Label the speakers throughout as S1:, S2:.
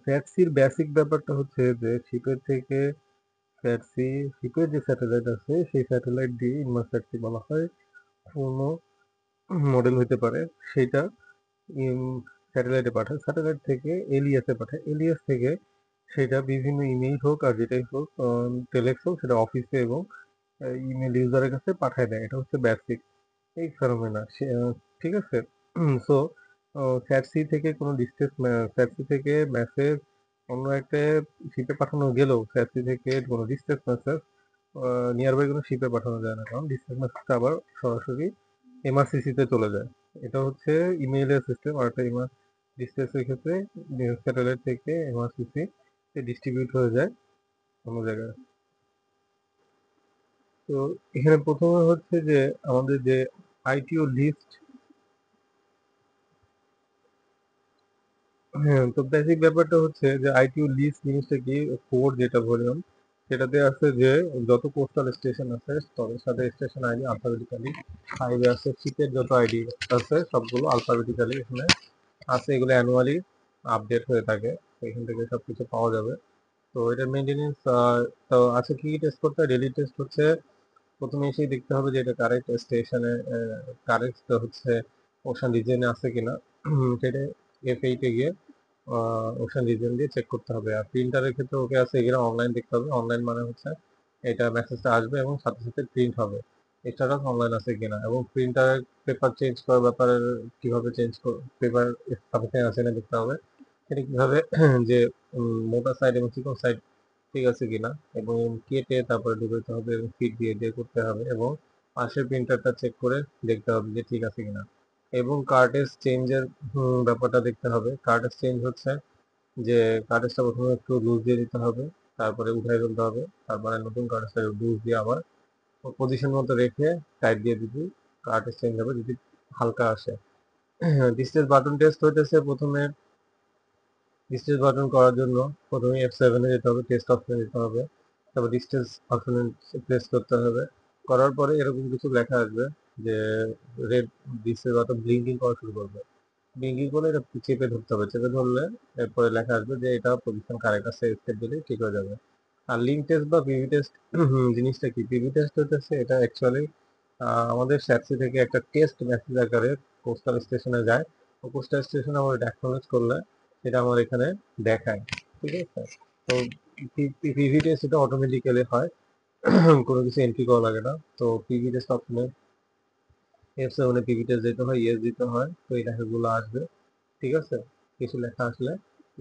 S1: ফ্যাটসির basic ব্যাপারটা হচ্ছে যে ফ্যাটসি শিপের যে স্যাটেলাইট আছে সেই স্যাটেলাইট দিয়ে ইনমারস্যাটকে বলা হয়। কোনো মডেল হইতে পারে সেটা ইম স্যাটেলাইটে পাঠায়। স্যাটেলাইট থেকে এলিয়াসে পাঠায়। এলিয়াস থেকে সেটা বিভিন্ন ইমেইল হোক আর যেটাই হোক টেলেক্স হোক সেটা অফিসে এবং ইমেইল ইউজারের কাছে পাঠায় দেয়। এটা হচ্ছে বেসিক এই ফেনোমেনা। ঠিক আছে? সো স্যাটসি থেকে কোনো ডিস্টেন্স স্যাটসি থেকে মেসেজ অন্য একটা শিপে পাঠানো গেলেও স্যাটসি থেকে কোনো ডিস্টেন্স মেসেজ নিয়ার বাই কোনো শিপে পাঠানো যায় না, কারণ ডিস্টেন্স মেসেজটা আবার সরাসরি এমআরসিসি তে চলে যায়। এটা হচ্ছে ইমেইলের সিস্টেম। আর একটা ডিস্টেন্সের ক্ষেত্রে স্যাটেলাইট থেকে এমআরসিসি তে ডিস্ট্রিবিউট হয়ে যায় অন্য জায়গায়। তো এখানে প্রথমে হচ্ছে যে আমাদের যে আইটিও লিস্ট। হ্যাঁ, তো বেসিক ব্যাপারটা হচ্ছে যে আইটিইউ লিস্ট জিনিসটা কি, কোড যেটা ভলিউম সেটাতে আছে যে যত কোস্টাল স্টেশন আছে তাদের সাথে স্টেশন আইডি আলফাবেটিক্যালি, হাইওয়ে আছে, শিপের যত আইডি আছে সবগুলো আলফাবেটিক্যালি এখানে আছে। এগুলো অ্যানুয়ালি আপডেট হয়ে থাকে, এখান থেকে সবকিছু পাওয়া যাবে। তো এটার মেনটেনেন্স তো আছে কি টেস্ট করতে হয়? ডেইলি টেস্ট হচ্ছে প্রথমে এসেই দেখতে হবে যে এটা কারেক্ট স্টেশনে, কারেক্ট হচ্ছে ওশান রিজনে আছে কিনা। সেটা F8 গিয়ে ওশান রিজন দিয়ে চেক করতে হবে। আর প্রিন্টারের ক্ষেত্রে ওকে আছে এগুলো অনলাইন দেখতে হবে। অনলাইন মানে হচ্ছে এটা মেসেজটা আসবে এবং সাথে সাথে প্রিন্ট হবে, স্ট্যাটাস অনলাইন আছে কিনা। এবং প্রিন্টারের পেপার চেঞ্জ করার ব্যাপারে কিভাবে পেপার সাফিসিয়েন্ট আছে না দেখতে হবে। সেটা কিভাবে যে মোটা সাইড এবং চিকন সাইড ঠিক আছে কিনা, এবং কেটে তারপরে ডুবাইতে হবে এবং ফিট দিয়ে দিয়ে করতে হবে, এবং পাশের প্রিন্টারটা চেক করে দেখতে হবে যে ঠিক আছে কিনা। এবং কার্টেজ চেঞ্জের ব্যাপারটা দেখতে হবে। কার্টেজ চেঞ্জ হচ্ছে যে কার্টেজটা প্রথমে একটু লুজ দিয়ে দিতে হবে, তারপরে উঠাই ফেলতে হবে, তারপরে নতুন কার্টেজটা লুজ দিয়ে আবার পজিশন মতো রেখে টাইট দিয়ে দিবি, কার্টেজ চেঞ্জ হবে যদি হালকা আসে। ডিসটেন্স বাটন টেস্ট হইতেছে প্রথমে। ডিসটেন্স বাটন করার জন্য প্রথমে F7 যেতে হবে, টেস্ট অপশনে যেতে হবে, তারপর ডিসটেন্স অপশনে প্রেস করতে হবে। করার পরে এরকম কিছু লেখা আসবে যে রেড ডিসটেন্স বাটন ব্লিঙ্কিং করা শুরু করবে। ব্লিঙ্কিং করলে এটা চেপে ধরতে হবে, চেপে ধরলে এরপরে লেখা আসবে যে এটা পজিশন কারেক্ট আছে, স্টেপ দিলে ঠিক হয়ে যাবে। আর লিঙ্ক টেস্ট বা পিভি টেস্ট জিনিসটা কি? পিভি টেস্ট হচ্ছে এটা অ্যাকচুয়ালি আমাদের স্যাটসি থেকে একটা টেস্ট মেসেজ আকারে পোস্টাল স্টেশনে যায়। ও পোস্টাল স্টেশনে আমরা এটা অ্যাকনলেজ করলে সেটা আমার এখানে দেখায়। ঠিক আছে? তো পিভি টেস্ট এটা অটোমেটিক্যালি হয়, কোনো কিছু এন্ট্রি করা লাগে না। তো পিভি টেস্ট অপশনে F7 পিভি টেস্ট দিতে হয়, ইয়েস দিতে হয়, তো এই লেখাগুলো আসবে। ঠিক আছে? কিছু লেখা আসলে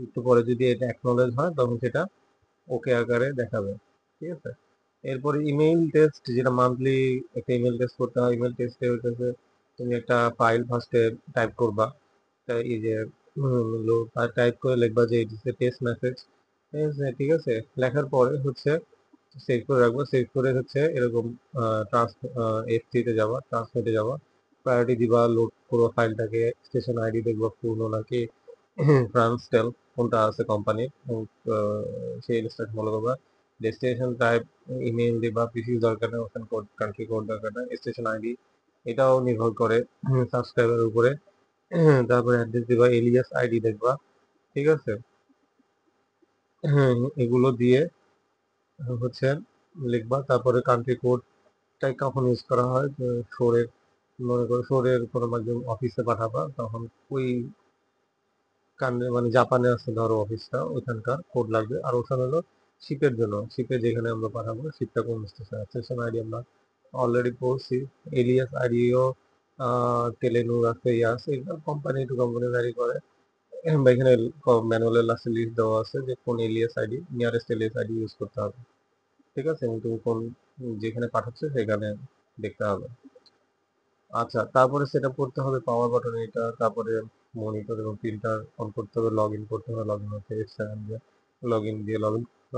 S1: একটু পরে যদি এটা অ্যাকনলেজ হয় তখন সেটা ওকে আকারে দেখাবে। ঠিক আছে? এরপরে ইমেইল টেস্ট, যেটা মান্থলি একটা ইমেল টেস্ট করতে হয়। ইমেল টেস্টে হইতেছে তুমি একটা ফাইল ফার্স্টে টাইপ করবা। এই যে টাইপ করে লিখবা যে it is a test message. ঠিক আছে? লেখার পরে হচ্ছে সেভ করে রাখবো। সেভ করে হচ্ছে এরকম ট্রান্স F3 তে যাবা, ট্রান্সলেটে যাবা, প্রায়োরিটি দিবা, লোড পুরো ফাইলটাকে, স্টেশন আইডি দেখবা পূর্ণ নাকি ট্রান্সটেল কোনটা আছে কোম্পানির, সেই লিস্টটা ফলো করবা। ডেস্টিনেশন টাইপ ইমেইল দিবা, পিসি দরকার নেই, ওখানে কোড কান্ট্রি কোড দরকার নেই, স্টেশন আইডি এটাও নির্ভর করে সাবস্ক্রাইবের উপরে। তারপরে অ্যাড্রেস দিবা, এলিয়াস আইডি দেখবা। ঠিক আছে? এগুলো দিয়ে হচ্ছে লিখবা। তারপরে কান্ট্রি কোডটাই কখন ইউজ করা হয় যে শোরের, মনে করো শোরের কোনো মাধ্যম অফিসে পাঠাবা, তখন ওই মানে জাপানে আছে ধরো অফিসটা, ওইখানকার কোড লাগবে। আর ওখানে হলো শিপের জন্য, শিপে যেখানে আমরা পাঠাবো শিপটা কোন স্টেশন, স্টেশন আইডি আমরা অলরেডি পড়ছি। এলিয়াস আইডিও টেলেনুর আছে, ইয়ে আছে, এগুলো কোম্পানি টু কোম্পানি ভ্যারি করে। বা এখানে ম্যানুয়ালের লাস্টে লিস্ট দেওয়া আছে যে কোন Ilias ID, nearest Ilias ID use করতে হবে। ঠিক আছে? এবং তুমি কোন যেখানে পাঠাচ্ছে সেখানে দেখতে হবে। আচ্ছা, তারপরে সেট আপ করতে হবে পাওয়ার বাটন এটা, তারপরে মনিটর এবং প্রিন্টার অন করতে হবে, লগ ইন করতে হবে, লগ ইন হচ্ছে F7 দিয়ে লগ ইন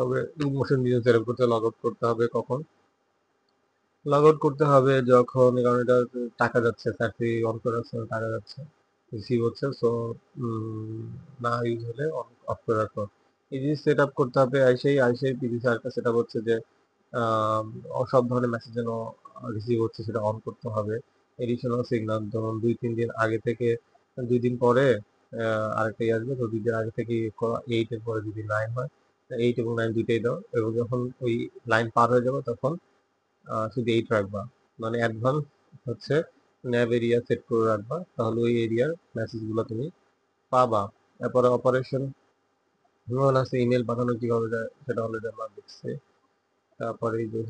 S1: হবে, ইমোশন দিয়ে সেট আপ করতে, লগ আউট করতে হবে কখন? লগ আউট করতে হবে যখন, কারণ এটা টাকা যাচ্ছে, চাকরি অন করার সময় টাকা যাচ্ছে, রিসিভ হচ্ছে। সো না ইউজ হলে অফ করে রাখো। এই জিনিস সেট আপ করতে হবে। আইসেই পিডিসি আরেকটা সেট আপ হচ্ছে যে সব ধরনের মেসেজ যেন রিসিভ হচ্ছে সেটা অন করতে হবে। এডিশনাল সিগন্যাল ধরুন 2-3 দিন আগে থেকে 2 দিন পরে আরেকটা ইয়ে আসবে, তো 2 দিন আগে থেকে 8 এর পরে যদি 9 হয়, 8 এবং 9 দুইটাই দাও, এবং যখন ওই লাইন পার হয়ে যাবে তখন শুধু 8 রাখবা, মানে অ্যাডভান্স হচ্ছে ন্যাভ এরিয়া সেট করে রাখবা, তাহলে ওই এরিয়ার মেসেজগুলো তুমি পাবা। তারপরে অপারেশন আছে, ইমেল পাঠানো কিভাবে যায় সেটা হলে আমরা দেখছি। তারপরে এই যে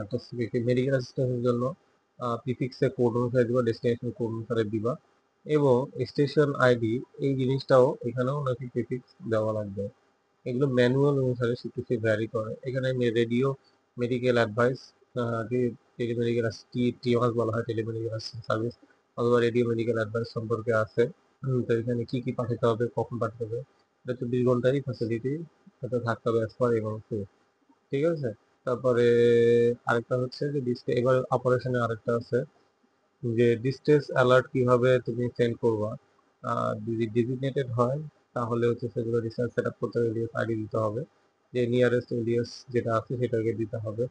S1: একটা মেডিকেল অ্যাসিস্ট্যান্সের জন্য প্রিফিক্সে কোড অনুসারে দিবা, ডেস্টিনেশন কোড অনুসারে দিবা, এবং স্টেশন আইডি এই জিনিসটাও এখানেও নাকি প্রিফিক্স দেওয়া লাগবে। এগুলো ম্যানুয়াল অনুসারে সিটিসি ভ্যারি করে। এখানে রেডিও মেডিকেল অ্যাডভাইস, টেলিমেডিকেল টিওয়াস বলা হয়, টেলিমেডিকেল সার্ভিস অথবা রেডিও মেডিকেল অ্যাডভাইস সম্পর্কে আছে। তো এখানে কি কি পাঠাতে হবে, কখন পাঠাতে হবে, এটা 24 ঘন্টাই ফ্যাসিলিটি সাথে থাকতে হবে অ্যাজ পার এবং ঠিক আছে। তারপরে আরেকটা হচ্ছে যে এবার অপারেশনে আরেকটা আছে যে ডিস্ট্রেস অ্যালার্ট কিভাবে তুমি সেন্ড করবা। যদি ডেজিগনেটেড হয় তাহলে হচ্ছে সেগুলো রিসার্চ সেট আপ করতে হলে আইডি দিতে হবে, যে নিয়ারেস্ট এলিয়াস যেটা আছে সেটাকে দিতে হবে।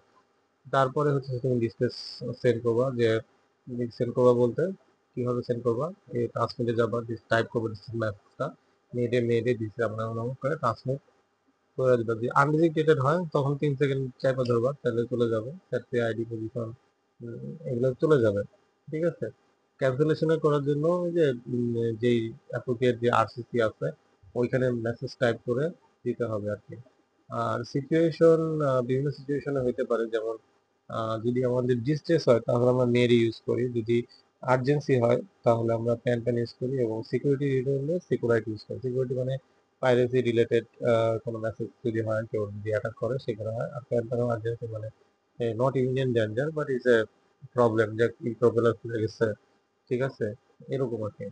S1: তারপরে হচ্ছে তুমি ডিস্ট্রেস সেন্ড করবা, যে সেন্ড করবা বলতে কিভাবে সেন্ড করবা, এই ট্রান্সমিটে যাবা, টাইপ করবো ডিস্ট্রেস ম্যাসেজটা, মেডে মেডে দিচ্ছে আমরা করে ট্রান্সমিট করে দিবা। যদি আনডিজিটেটেড হয় তখন 3 সেকেন্ড চাইপা ধরবা, তাহলে চলে যাবে চারটে আইডি পজিশন, এগুলো চলে যাবে। ঠিক আছে। ক্যান্সেলেশন করার জন্য ওই যে যেই অ্যাপ্রোপ্রিয়েট যে আরসিসি আছে ওইখানে মেসেজ টাইপ করে দিতে হবে আর কি। আর সিচুয়েশন বিভিন্ন সিচুয়েশনে হইতে পারে, যেমন যদি আমাদের ডিস্ট্রেস হয় তাহলে আমরা মেরি ইউজ করি, যদি আর্জেন্সি হয় তাহলে আমরা প্যান প্যান ইউজ করি, এবং সিকিউরিটি হলে সিকিউরিটি ইউজ করি। সিকিউরিটি মানে পাইরেসি রিলেটেড কোনো মেসেজ যদি হয়, কেউ যদি অ্যাটাক করে সেখানে হয়। আর প্যান প্যান আর্জেন্সি মানে not immediate danger but is a problem, যে প্রবলেম খুলে গেছে, ঠিক আছে, এরকম আর কি।